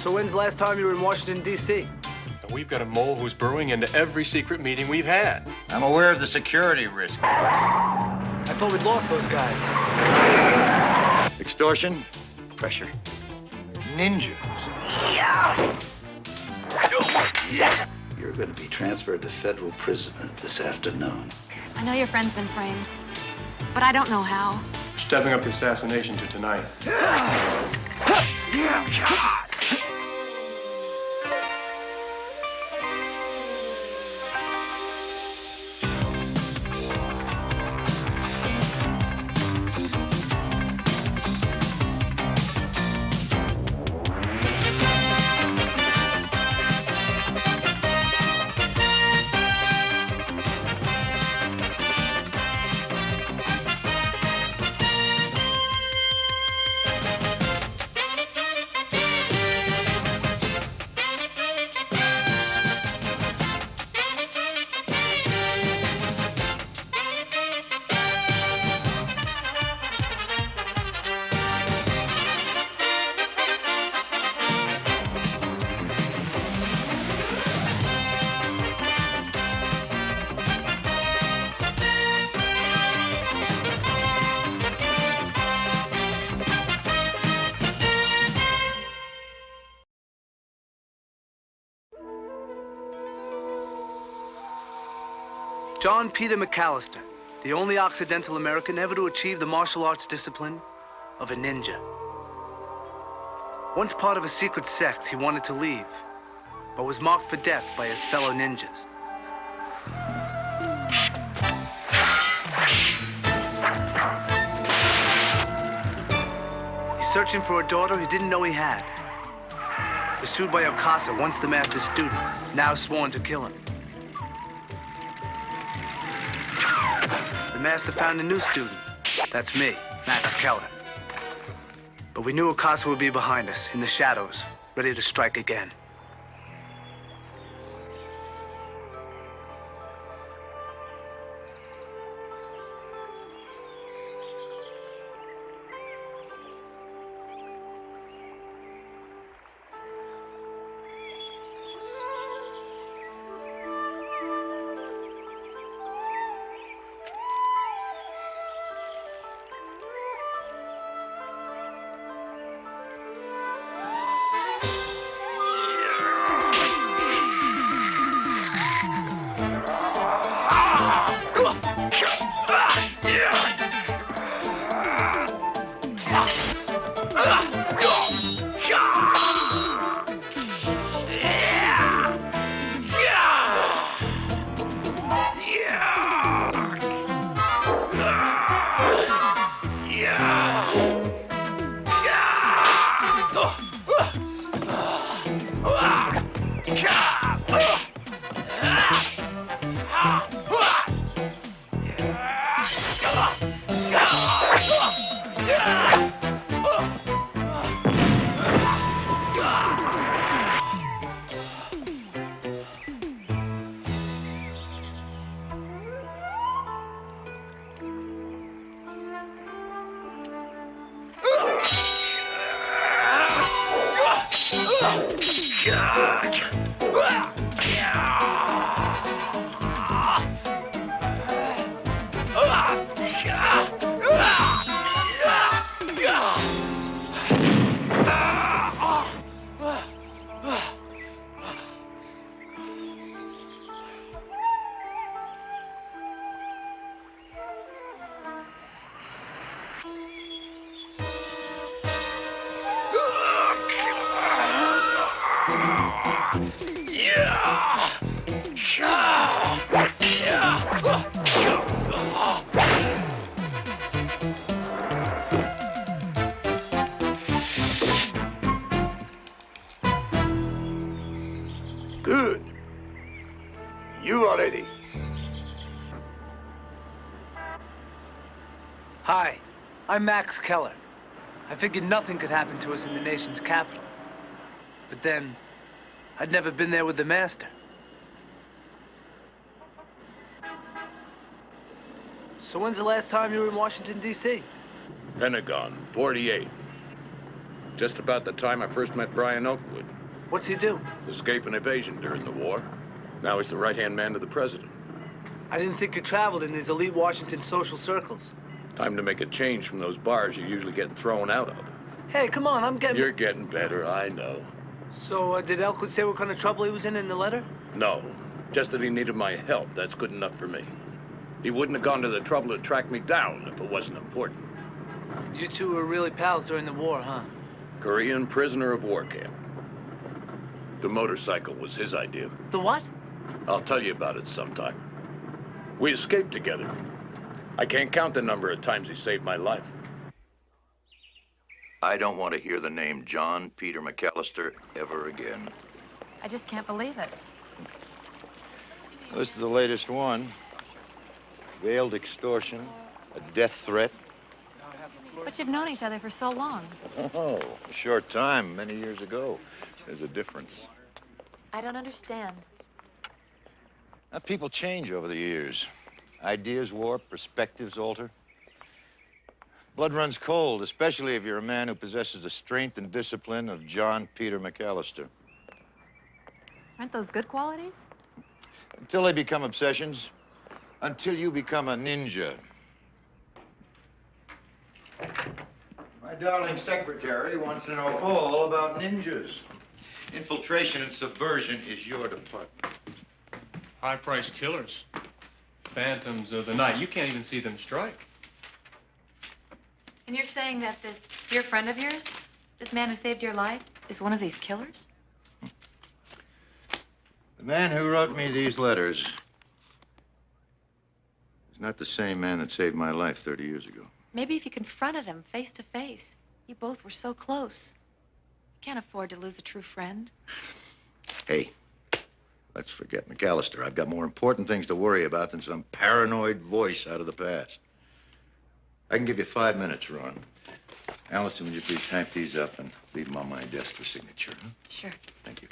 So when's the last time you were in Washington, D.C.? And we've got a mole who's burrowing into every secret meeting we've had. I'm aware of the security risk. I thought we'd lost those guys. Extortion, pressure, ninjas. You're going to be transferred to federal prison this afternoon. I know your friend's been framed, but I don't know how. Stepping up the assassination to tonight. John Peter McAllister, the only Occidental American ever to achieve the martial arts discipline of a ninja. Once part of a secret sect, he wanted to leave, but was marked for death by his fellow ninjas. He's searching for a daughter he didn't know he had. Pursued by Okasa, once the master's student, now sworn to kill him. The master found a new student. That's me, Max Keller. But we knew Okasa would be behind us, in the shadows, ready to strike again. Good. You are ready. Hi, I'm Max Keller. I figured nothing could happen to us in the nation's capital. But then, I'd never been there with the master. So when's the last time you were in Washington, D.C.? Pentagon, 48. Just about the time I first met Brian Oakwood. What's he do? Escape and evasion during the war. Now he's the right-hand man to the president. I didn't think you traveled in these elite Washington social circles. Time to make a change from those bars you're usually getting thrown out of. Hey, come on, I'm getting... You're getting better, I know. So, did Elkwood say what kind of trouble he was in the letter? No, just that he needed my help. That's good enough for me. He wouldn't have gone to the trouble to track me down if it wasn't important. You two were really pals during the war, huh? Korean prisoner of war camp. The motorcycle was his idea. The what? I'll tell you about it sometime. We escaped together. I can't count the number of times he saved my life. I don't want to hear the name John Peter McAllister ever again. I just can't believe it. This is the latest one. Veiled extortion, a death threat. But you've known each other for so long. Oh, a short time, many years ago. There's a difference. I don't understand. Now, people change over the years. Ideas warp, perspectives alter. Blood runs cold, especially if you're a man who possesses the strength and discipline of John Peter McAllister. Aren't those good qualities? Until they become obsessions. Until you become a ninja. My darling secretary wants to know all about ninjas. Infiltration and subversion is your department. High-priced killers. Phantoms of the night. You can't even see them strike. And you're saying that this dear friend of yours, this man who saved your life, is one of these killers? The man who wrote me these letters is not the same man that saved my life 30 years ago. Maybe if you confronted him face to face. You both were so close. You can't afford to lose a true friend. Hey, let's forget McAllister. I've got more important things to worry about than some paranoid voice out of the past. I can give you 5 minutes, Ron. Allison, would you please type these up and leave them on my desk for signature? Huh? Sure. Thank you.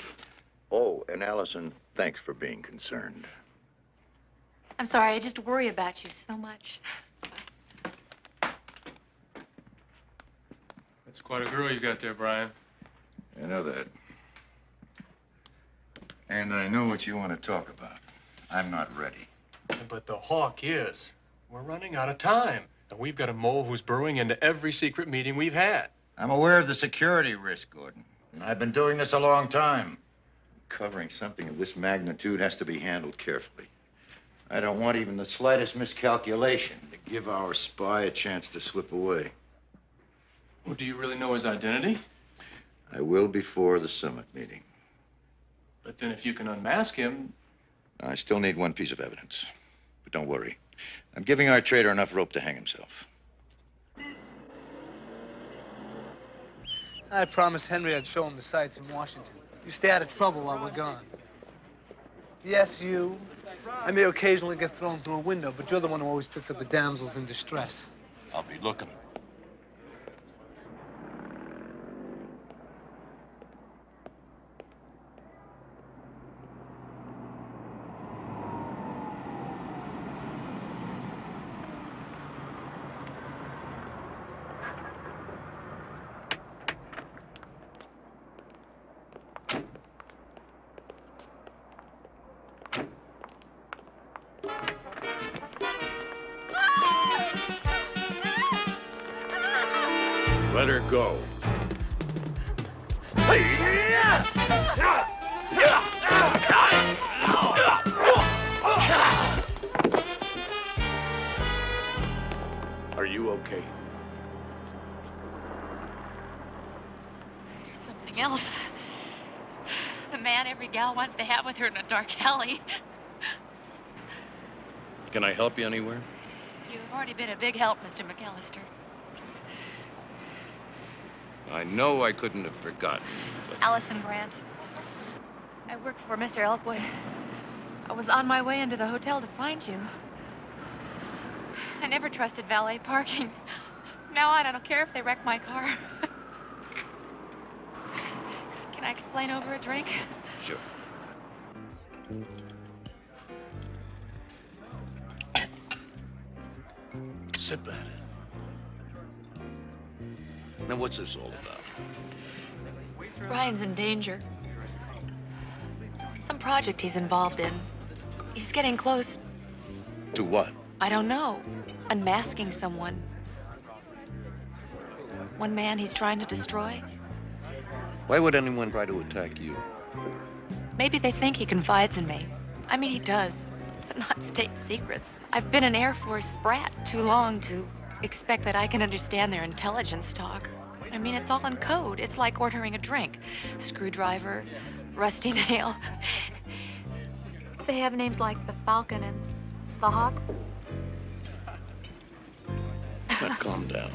Oh, and Allison, thanks for being concerned. I'm sorry, I just worry about you so much. That's quite a girl you got there, Brian. I know that. And I know what you want to talk about. I'm not ready. But the hawk is. We're running out of time. And we've got a mole who's burrowing into every secret meeting we've had. I'm aware of the security risk, Gordon. And I've been doing this a long time. Covering something of this magnitude has to be handled carefully. I don't want even the slightest miscalculation to give our spy a chance to slip away. Well, do you really know his identity? I will before the summit meeting. But then if you can unmask him... I still need one piece of evidence. But don't worry. I'm giving our traitor enough rope to hang himself. I promised Henry I'd show him the sights in Washington. You stay out of trouble while we're gone. Yes, you. I may occasionally get thrown through a window, but you're the one who always picks up the damsels in distress. I'll be looking. Let her go. Are you okay? There's something else. The man every gal wants to have with her in a dark alley. Can I help you anywhere? You've already been a big help, Mr. McAllister. I know I couldn't have forgotten, but... Allison Grant. I work for Mr. Elkwood. I was on my way into the hotel to find you. I never trusted valet parking. Now I don't care if they wreck my car. Can I explain over a drink? Sure. Sip at it. Now, what's this all about? Brian's in danger. Some project he's involved in. He's getting close. To what? I don't know. Unmasking someone. One man he's trying to destroy. Why would anyone try to attack you? Maybe they think he confides in me. I mean, he does, but not state secrets. I've been an Air Force brat too long to expect that I can understand their intelligence talk. I mean, it's all in code. It's like ordering a drink. Screwdriver, rusty nail. They have names like the Falcon and the Hawk. Now, calm down.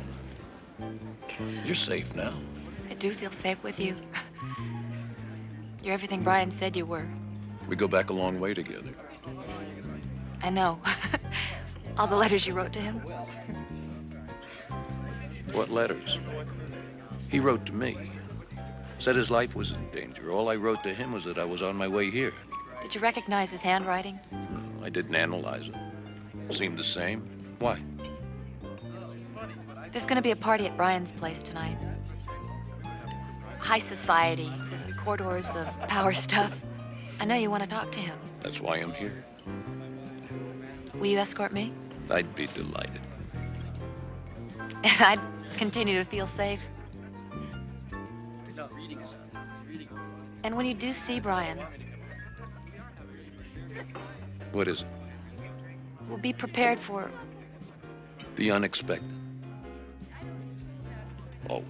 You're safe now. I do feel safe with you. You're everything Brian said you were. We go back a long way together. I know. All the letters you wrote to him. What letters? He wrote to me. Said his life was in danger. All I wrote to him was that I was on my way here. Did you recognize his handwriting? I didn't analyze it. Seemed the same. Why? There's gonna be a party at Brian's place tonight. High society, the corridors of power stuff. I know you want to talk to him. That's why I'm here. Will you escort me? I'd be delighted. I'd continue to feel safe. And when you do see Brian, What is it? we'll be prepared for... The unexpected. Always.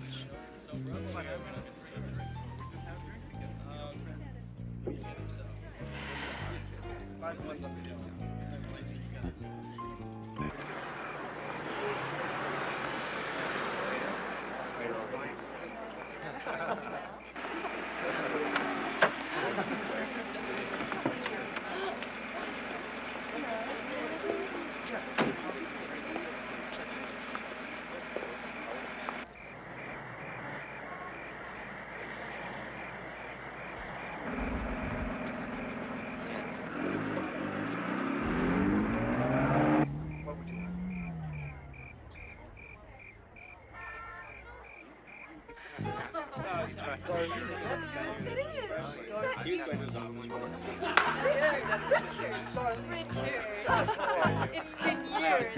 It's been years.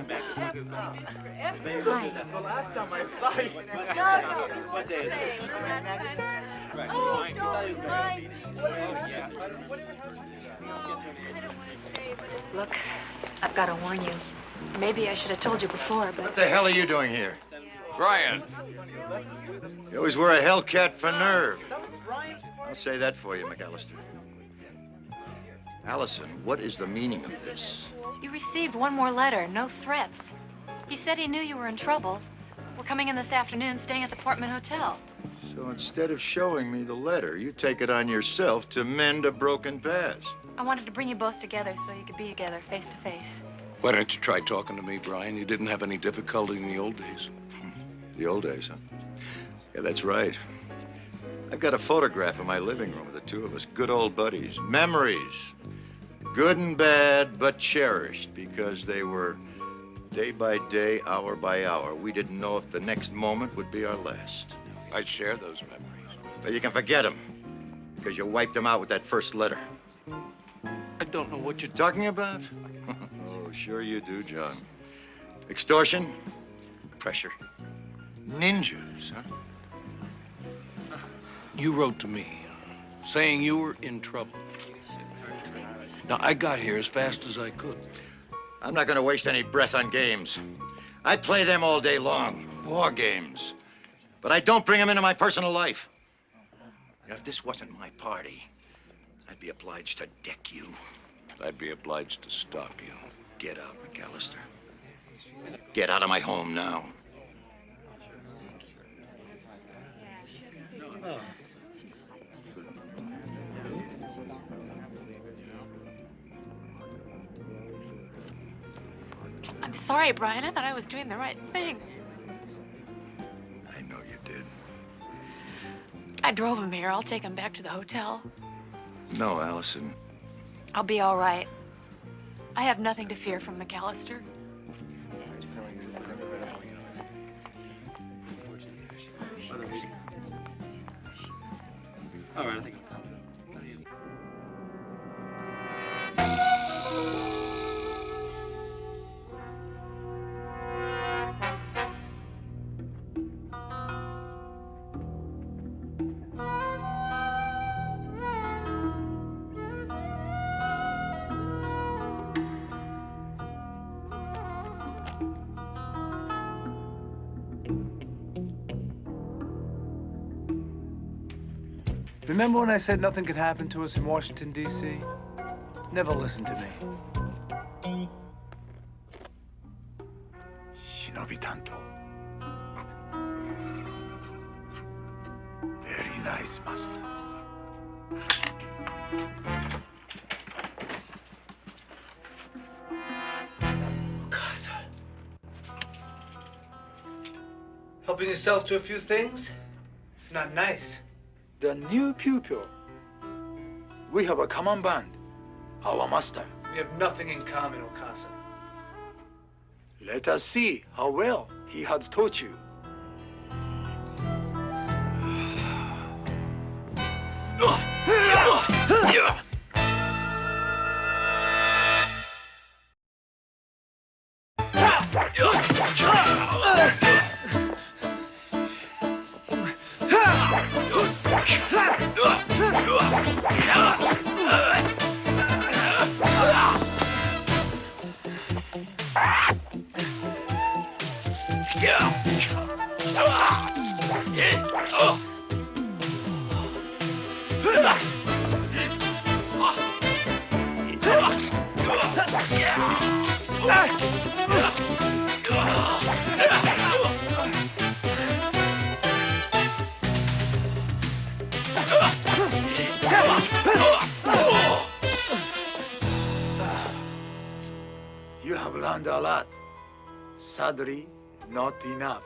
The last time I saw you. What day is it? Oh, don't mind. Look, I've got to warn you. Maybe I should have told you before, but... What the hell are you doing here? Brian! You always were a hellcat for nerve. I'll say that for you, McAllister. Allison, what is the meaning of this? You received one more letter, no threats. He said he knew you were in trouble. We're coming in this afternoon, staying at the Portman Hotel. So instead of showing me the letter, you take it on yourself to mend a broken past. I wanted to bring you both together so you could be together face to face. Why don't you try talking to me, Brian? You didn't have any difficulty in the old days. The old days, huh? Yeah, that's right. I've got a photograph in my living room of the two of us, good old buddies. Memories. Good and bad, but cherished because they were day by day, hour by hour. We didn't know if the next moment would be our last. I'd share those memories. But you can forget them because you wiped them out with that first letter. I don't know what you're Talking about? Oh, sure you do, John. Extortion, pressure, ninjas, huh? You wrote to me, saying you were in trouble. Now, I got here as fast as I could. I'm not going to waste any breath on games. I play them all day long, war games. But I don't bring them into my personal life. If this wasn't my party, I'd be obliged to deck you. I'd be obliged to stop you. Get out, McAllister. Get out of my home now. I'm sorry, Brian. I thought I was doing the right thing. I know you did. I drove him here. I'll take him back to the hotel. No, Allison. I'll be all right. I have nothing to fear from McAllister. All right, I think I'm coming. Remember when I said nothing could happen to us in Washington, D.C.? Never listened to me. Shinobi Tanto. Very nice, master. Helping yourself to a few things? It's not nice. The new pupil. We have a common bond. Our master. We have nothing in common, Okasa. Let us see how well he had taught you. You have learned a lot. Sadly, not enough.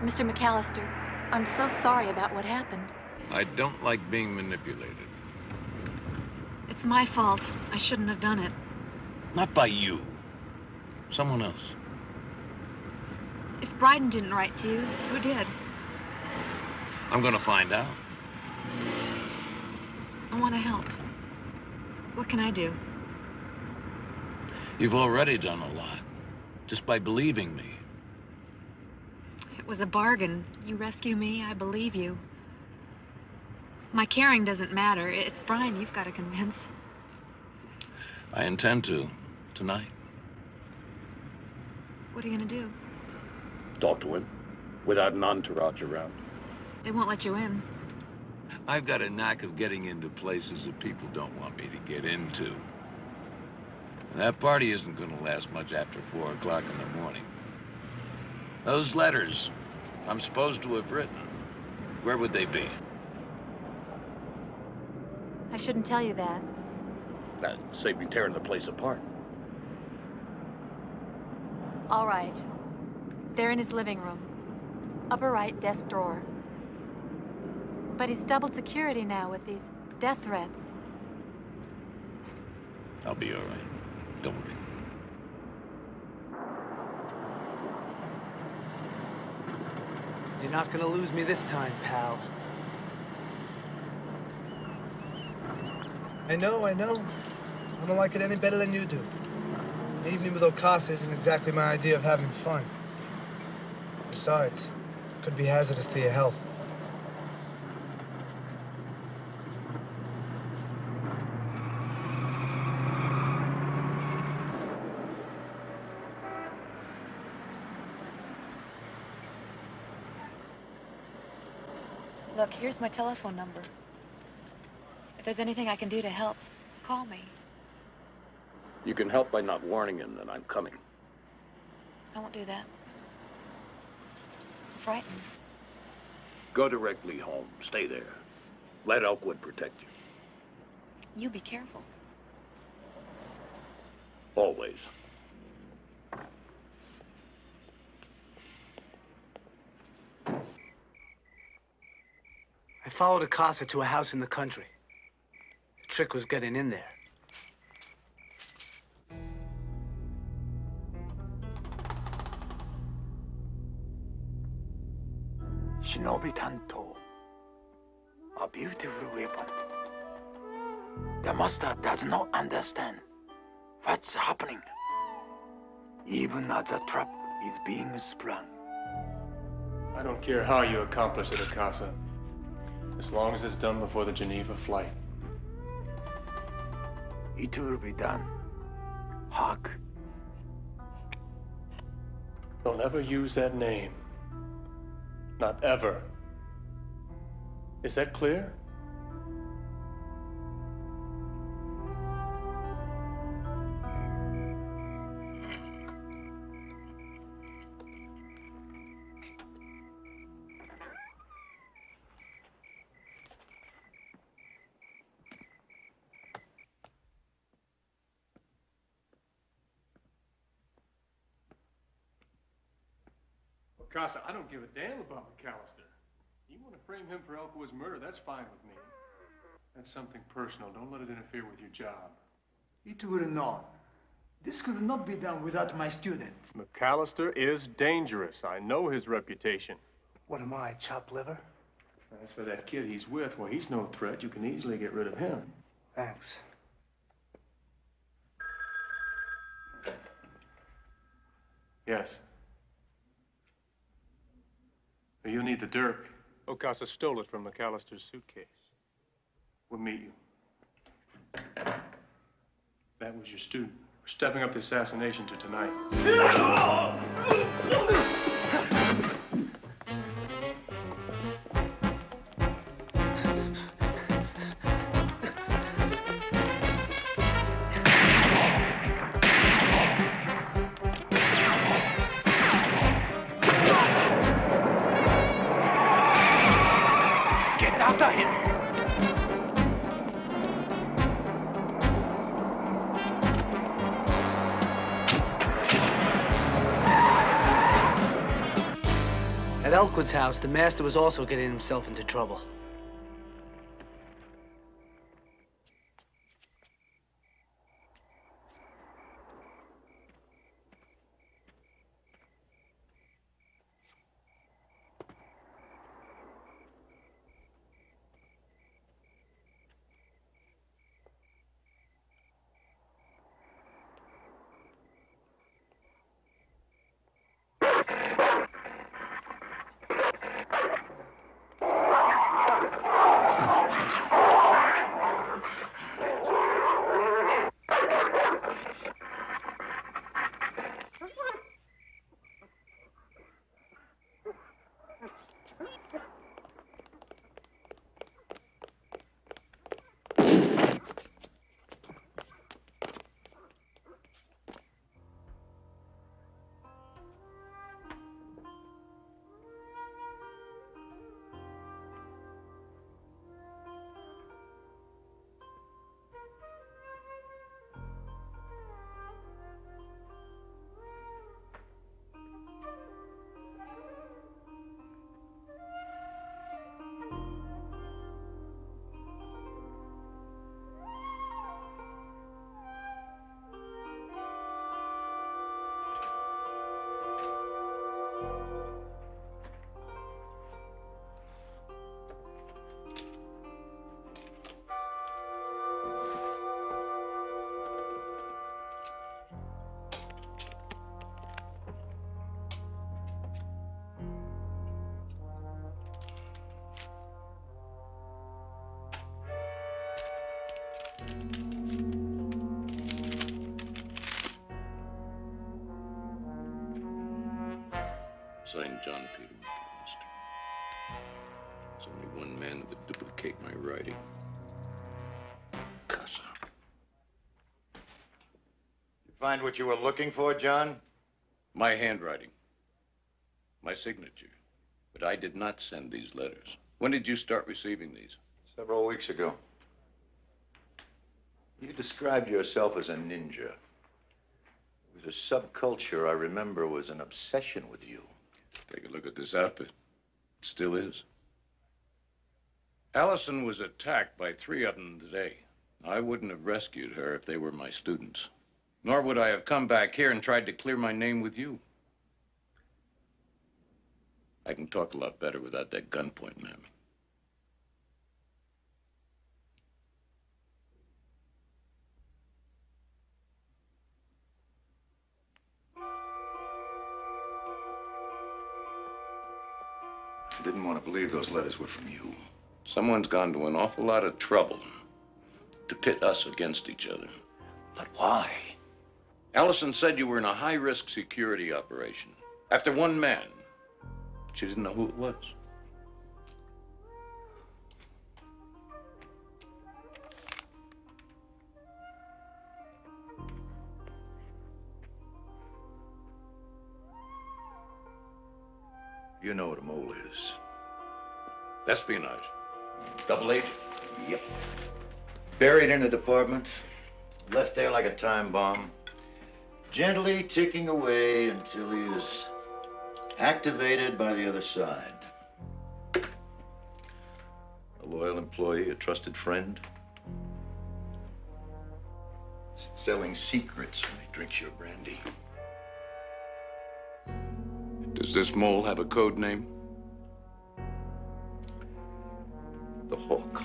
Mr. McAllister, I'm so sorry about what happened. I don't like being manipulated. It's my fault. I shouldn't have done it. Not by you. Someone else. If Bryden didn't write to you, who did? I'm gonna find out. I want to help. What can I do? You've already done a lot. Just by believing me. It was a bargain. You rescue me, I believe you. My caring doesn't matter. It's Brian you've got to convince. I intend to. Tonight. What are you gonna do? Talk to him without an entourage around. They won't let you in. I've got a knack of getting into places that people don't want me to get into. And that party isn't gonna last much after 4 o'clock in the morning. Those letters I'm supposed to have written, where would they be? I shouldn't tell you that. That'd save me tearing the place apart. All right. They're in his living room. Upper right desk drawer. But he's doubled security now with these death threats. I'll be all right. Don't worry. You're not gonna lose me this time, pal. I know. I don't like it any better than you do. An evening with Okasa isn't exactly my idea of having fun. Besides, it could be hazardous to your health. Look, here's my telephone number. If there's anything I can do to help, call me. You can help by not warning him that I'm coming. I won't do that. I'm frightened. Go directly home. Stay there. Let Elkwood protect you. You be careful. Always. I followed Akasa to a house in the country. The trick was getting in there. Shinobi Tanto. A beautiful weapon. The master does not understand what's happening. Even as the trap is being sprung. I don't care how you accomplish it, Akasa. As long as it's done before the Geneva flight. It will be done. Hawk. Don't ever use that name. Not ever. Is that clear? Casa, I don't give a damn about McAllister. You want to frame him for Elkwood's murder, that's fine with me. That's something personal. Don't let it interfere with your job. It will not. This could not be done without my student. McAllister is dangerous. I know his reputation. What am I, chopped liver? As for that kid he's with, well, he's no threat. You can easily get rid of him. Thanks. Yes. You need the dirk. Okasa stole it from McAllister's suitcase. We'll meet you. That was your student. We're stepping up the assassination to tonight. Get after him! At Elkwood's house, the master was also getting himself into trouble. Signed, John Peter McAllister. There's only one man that would duplicate my writing. Casa. You find what you were looking for, John? My handwriting. My signature. But I did not send these letters. When did you start receiving these? Several weeks ago. You described yourself as a ninja. It was a subculture I remember was an obsession with you. Take a look at this outfit. It still is. Allison was attacked by 3 of them today. I wouldn't have rescued her if they were my students. Nor would I have come back here and tried to clear my name with you. I can talk a lot better without that gun pointing at me. I didn't want to believe those letters were from you. Someone's gone to an awful lot of trouble to pit us against each other. But why? Allison said you were in a high-risk security operation. After one man. She didn't know who it was. You know what a mole is. Espionage. Double agent. Yep. Buried in a department, left there like a time bomb, gently ticking away until he is activated by the other side. A loyal employee, a trusted friend, selling secrets when he drinks your brandy. Does this mole have a code name? The Hawk.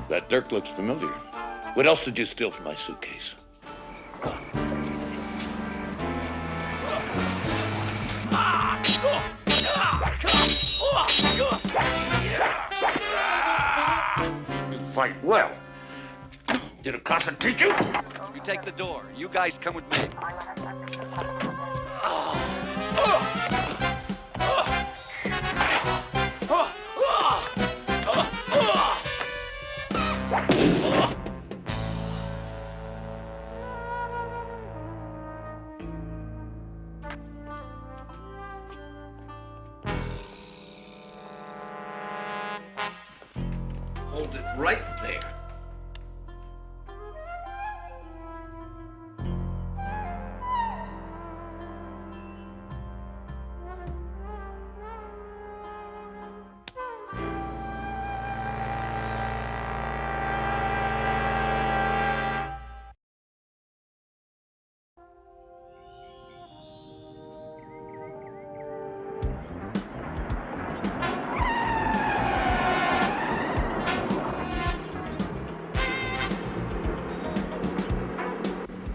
That dirk looks familiar. What else did you steal from my suitcase? You fight well. Did Acosta teach you? You take the door. You guys come with me. Hold it right there.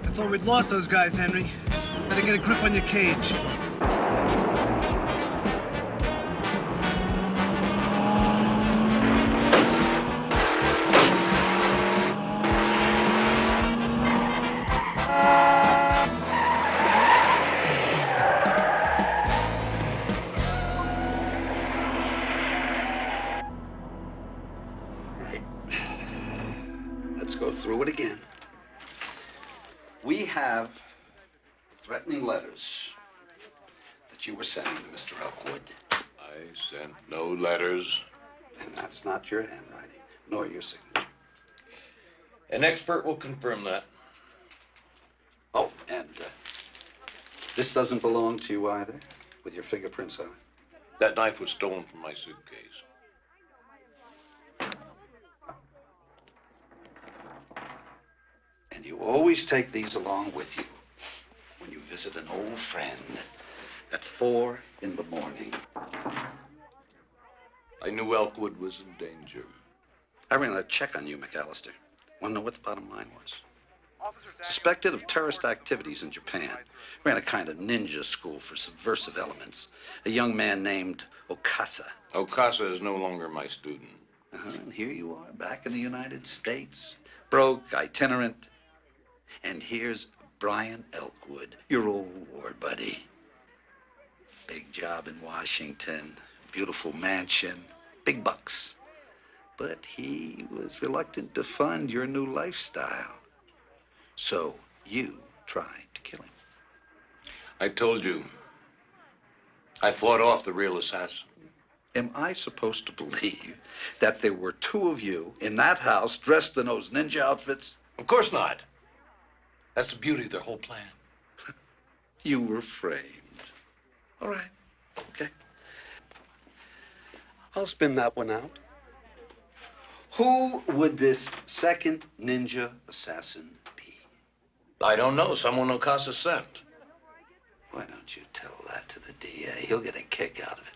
I thought we'd lost those guys, Henry. Better get a grip on your cage. Let's go through it again. We have threatening letters that you were sending to Mr. Elkwood. I sent no letters. And that's not your handwriting, nor your signature. An expert will confirm that. Oh, and this doesn't belong to you either, with your fingerprints on it? That knife was stolen from my suitcase. And you always take these along with you when you visit an old friend at 4 in the morning. I knew Elkwood was in danger. I ran a check on you, McAllister. Want to know what the bottom line was? Suspected of terrorist activities in Japan. Ran a kind of ninja school for subversive elements. A young man named Okasa. Okasa is no longer my student. And here you are, back in the United States. Broke, itinerant. And here's Brian Elkwood, your old war buddy. Big job in Washington, beautiful mansion, big bucks. But he was reluctant to fund your new lifestyle. So you tried to kill him. I told you, I fought off the real assassin. Am I supposed to believe that there were two of you in that house dressed in those ninja outfits? Of course not. That's the beauty of their whole plan. You were framed. All right. Okay. I'll spin that one out. Who would this second ninja assassin be? I don't know. Someone Okasa sent. Why don't you tell that to the DA? He'll get a kick out of it.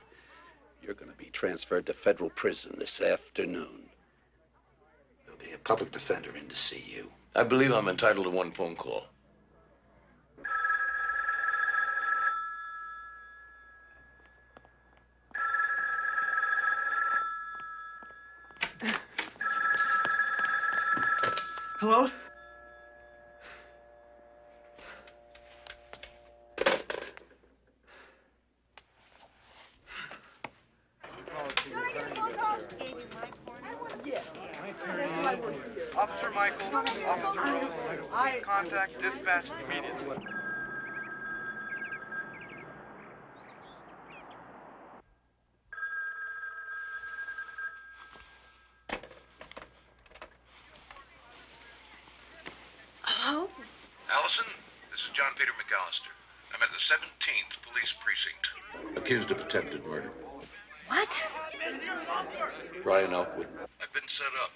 You're going to be transferred to federal prison this afternoon. There'll be a public defender in to see you. I believe I'm entitled to one phone call. Hello? Officer Michael, Officer Rose, please contact dispatch immediately. Hello? Allison, this is John Peter McAllister. I'm at the 17th Police Precinct, accused of attempted murder. What? Brian Elkwood. I've been set up,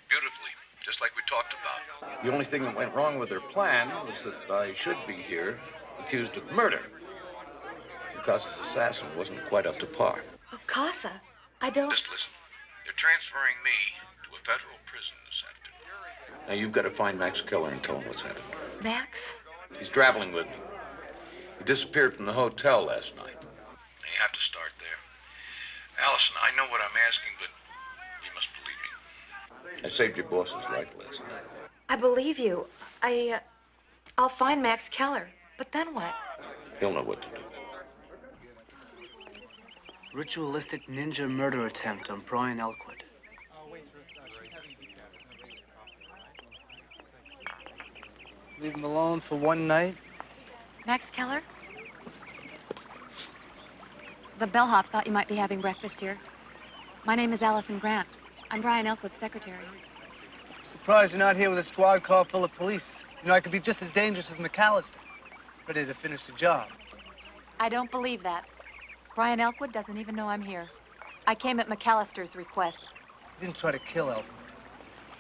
beautifully, just like we talked about. The only thing that went wrong with their plan was that I should be here, accused of murder. Okasa's assassin wasn't quite up to par. Okasa? I don't... Just listen. They're transferring me to a federal prison this afternoon. Now, you've got to find Max Keller and tell him what's happened. Max? He's traveling with me. He disappeared from the hotel last night. You have to start there. Allison, I know what I'm asking, but you must believe me. I saved your boss's life last night. I believe you. I'll find Max Keller. But then what? He'll know what to do. Ritualistic ninja murder attempt on Brian Elkwood. Leave him alone for one night? Max Keller? The bellhop thought you might be having breakfast here. My name is Allison Grant. I'm Brian Elkwood's secretary. Surprised you're not here with a squad car full of police. You know, I could be just as dangerous as McAllister. Ready to finish the job. I don't believe that. Brian Elkwood doesn't even know I'm here. I came at McAllister's request. You didn't try to kill Elkwood.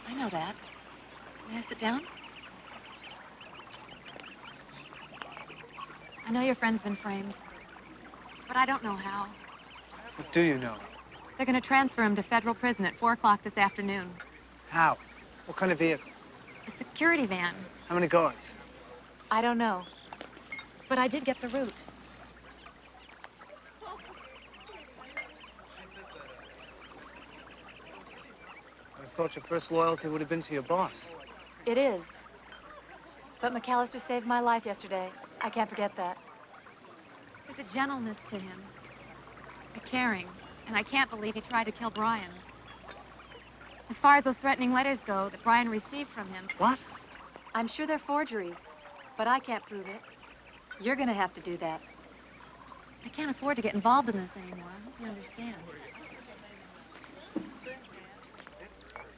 I know that. May I sit down? I know your friend's been framed, but I don't know how. What do you know? They're going to transfer him to federal prison at 4 o'clock this afternoon. How? What kind of vehicle? A security van. How many guards? I don't know, but I did get the route. I thought your first loyalty would have been to your boss. It is. But McAllister saved my life yesterday. I can't forget that. There's a gentleness to him, a caring, and I can't believe he tried to kill Brian. As far as those threatening letters go that Brian received from him... What? I'm sure they're forgeries, but I can't prove it. You're gonna have to do that. I can't afford to get involved in this anymore. I hope you understand.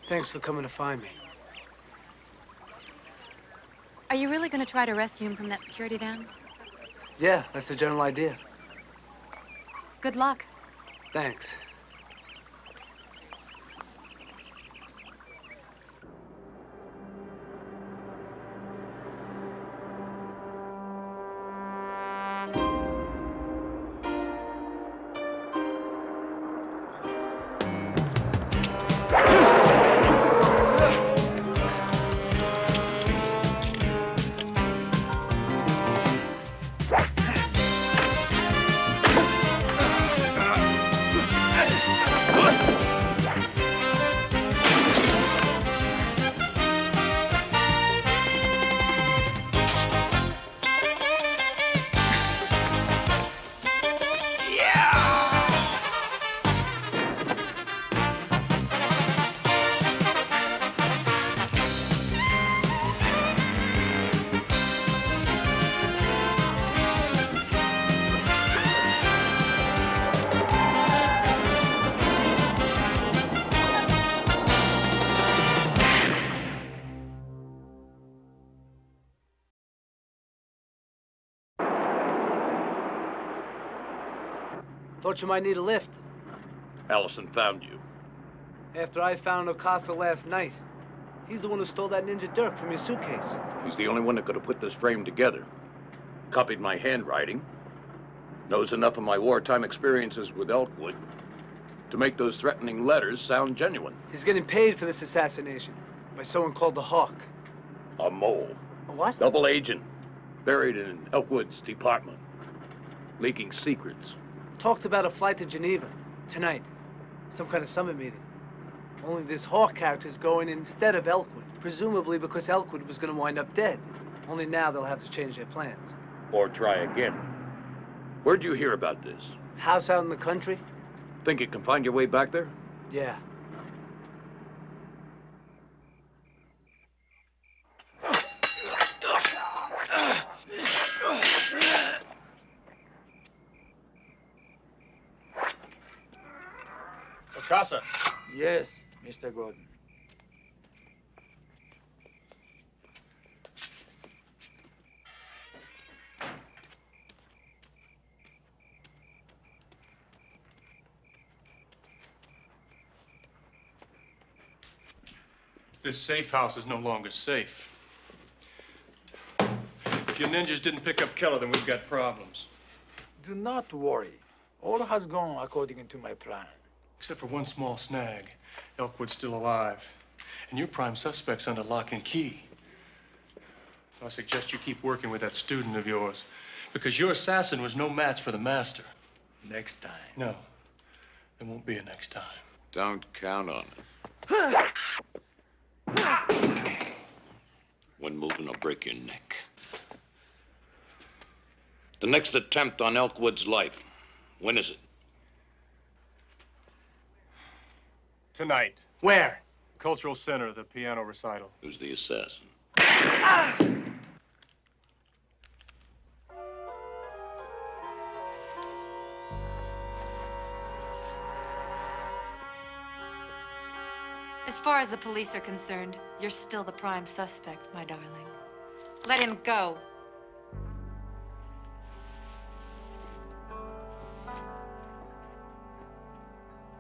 Thanks for coming to find me. Are you really going to try to rescue him from that security van? Yeah, that's the general idea. Good luck. Thanks. Thought you might need a lift. Allison found you. After I found Okasa last night. He's the one who stole that ninja dirk from your suitcase. He's the only one that could have put this frame together. Copied my handwriting. Knows enough of my wartime experiences with Elkwood to make those threatening letters sound genuine. He's getting paid for this assassination by someone called the Hawk. A mole. A what? Double agent. Buried in Elkwood's department. Leaking secrets. Talked about a flight to Geneva tonight. Some kind of summit meeting. Only this Hawk character's going instead of Elkwood. Presumably because Elkwood was going to wind up dead. Only now they'll have to change their plans. Or try again. Where'd you hear about this? House out in the country? Think you can find your way back there? Yeah. Okasa. Yes, Mr. Gordon. This safe house is no longer safe. If your ninjas didn't pick up Keller, then we've got problems. Do not worry. All has gone according to my plan. Except for one small snag. Elkwood's still alive. And your prime suspect's under lock and key. So I suggest you keep working with that student of yours. Because your assassin was no match for the master. Next time. No. There won't be a next time. Don't count on it. When moving, I'll break your neck. The next attempt on Elkwood's life. When is it? Tonight. Where? Cultural Center, the piano recital. Who's the assassin? As far as the police are concerned, you're still the prime suspect, my darling. Let him go.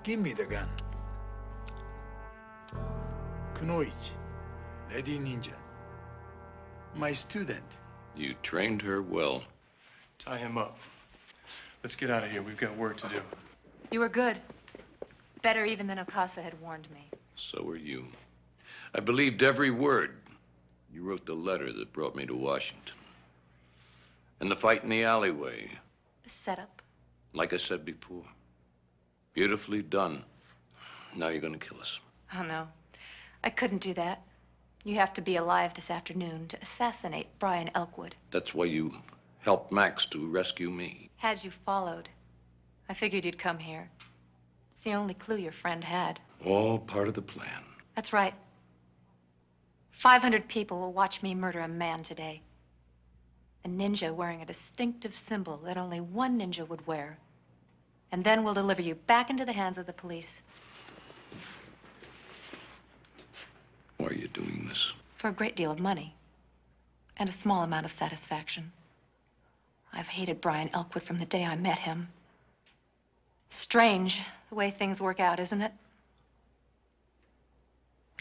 Give me the gun. Kunoichi, Lady Ninja. My student. You trained her well. Tie him up. Let's get out of here. We've got work to do. You were good. Better even than Okasa had warned me. So were you. I believed every word. You wrote the letter that brought me to Washington. And the fight in the alleyway. The setup. Like I said before. Beautifully done. Now you're gonna kill us. Oh, no. I couldn't do that. You have to be alive this afternoon to assassinate Brian Elkwood. That's why you helped Max to rescue me. Had you followed, I figured you'd come here. It's the only clue your friend had. All part of the plan. That's right. 500 people will watch me murder a man today. A ninja wearing a distinctive symbol that only one ninja would wear. And then we'll deliver you back into the hands of the police. Why are you doing this? For a great deal of money. and a small amount of satisfaction. I've hated Brian Elkwood from the day I met him. Strange the way things work out, isn't it?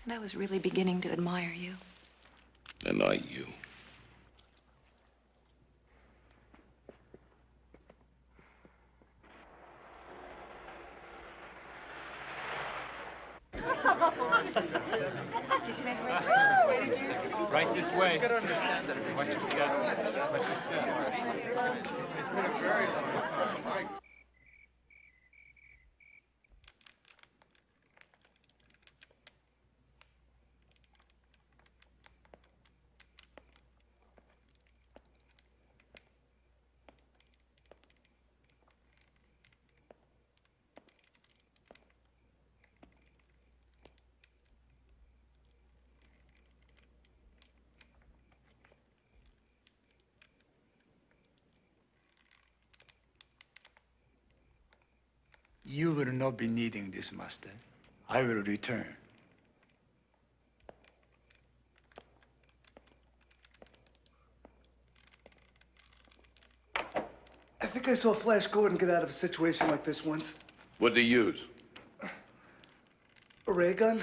And I was really beginning to admire you. And I you. Right this way. Watch your step. Watch your step. You will not be needing this, Master. I will return. I think I saw Flash Gordon get out of a situation like this once. What'd they use? A ray gun?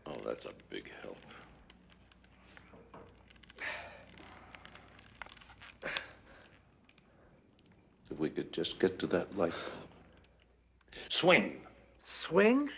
Oh, that's a big help. If we could just get to that light bulb. Swing! Swing?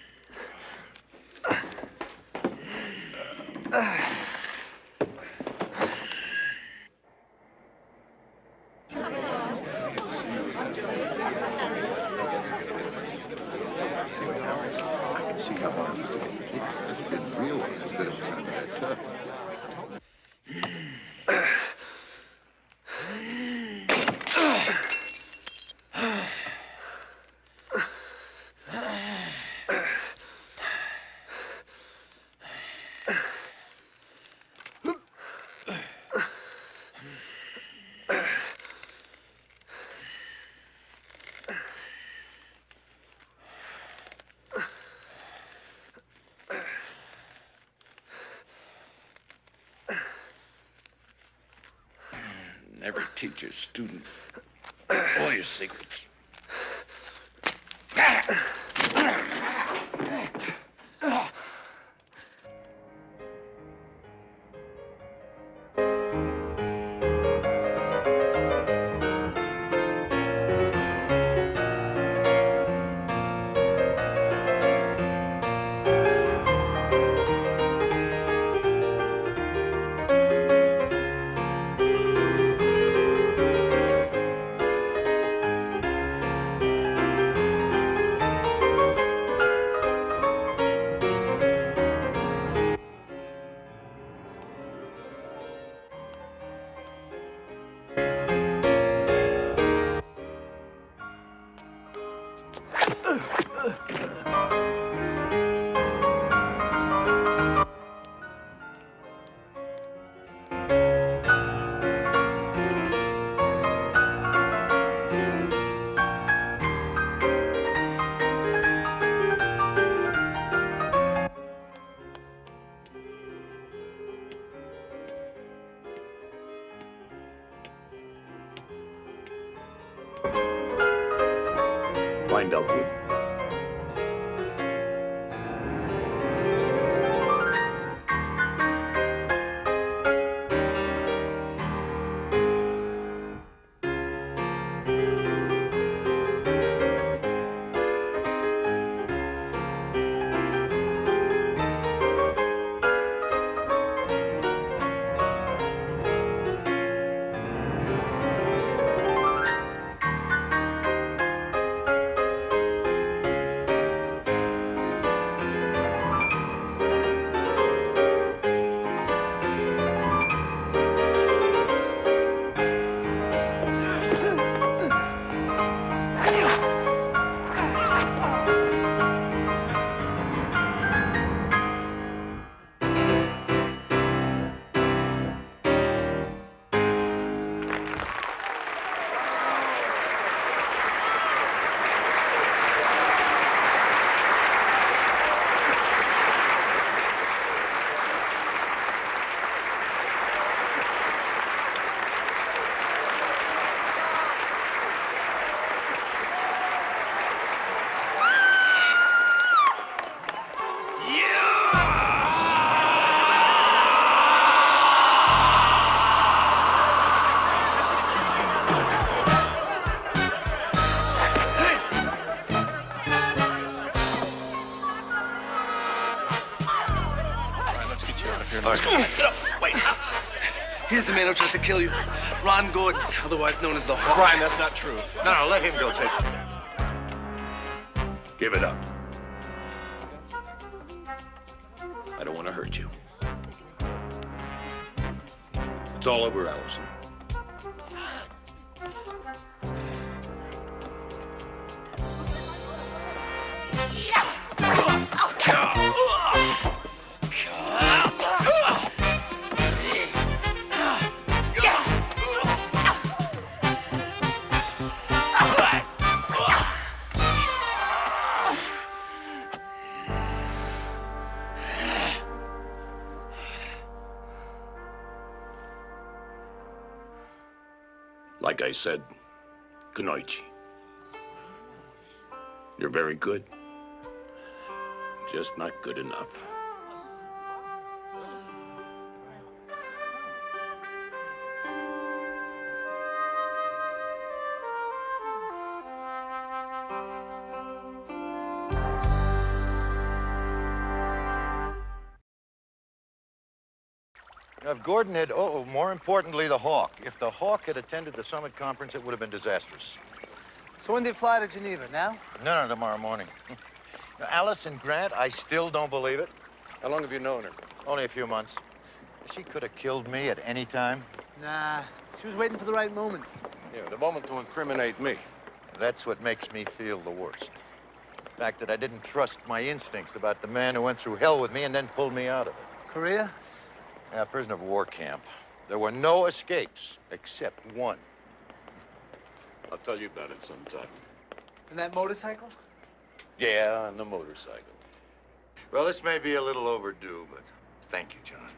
Never teach your student all your secrets. Find Elkwood. You're hard. Wait. Here's the man who tried to kill you. Ron Gordon, otherwise known as the Hawk. Brian, that's not true. No, let him go take it. Give it up. I don't want to hurt you. It's all over, Allison. Like I said, Kunoichi. You're very good. Just not good enough. If Gordon had, more importantly, the Hawk. If the Hawk had attended the summit conference, it would have been disastrous. So when do you fly to Geneva, now? No, tomorrow morning. Now, Allison Grant, I still don't believe it. How long have you known her? Only a few months. She could have killed me at any time. Nah, she was waiting for the right moment. Yeah, the moment to incriminate me. That's what makes me feel the worst. The fact that I didn't trust my instincts about the man who went through hell with me and then pulled me out of it. Korea? Yeah, prisoner of war camp. There were no escapes, except one. I'll tell you about it sometime. And that motorcycle? Yeah, on the motorcycle. Well, this may be a little overdue, but thank you, John.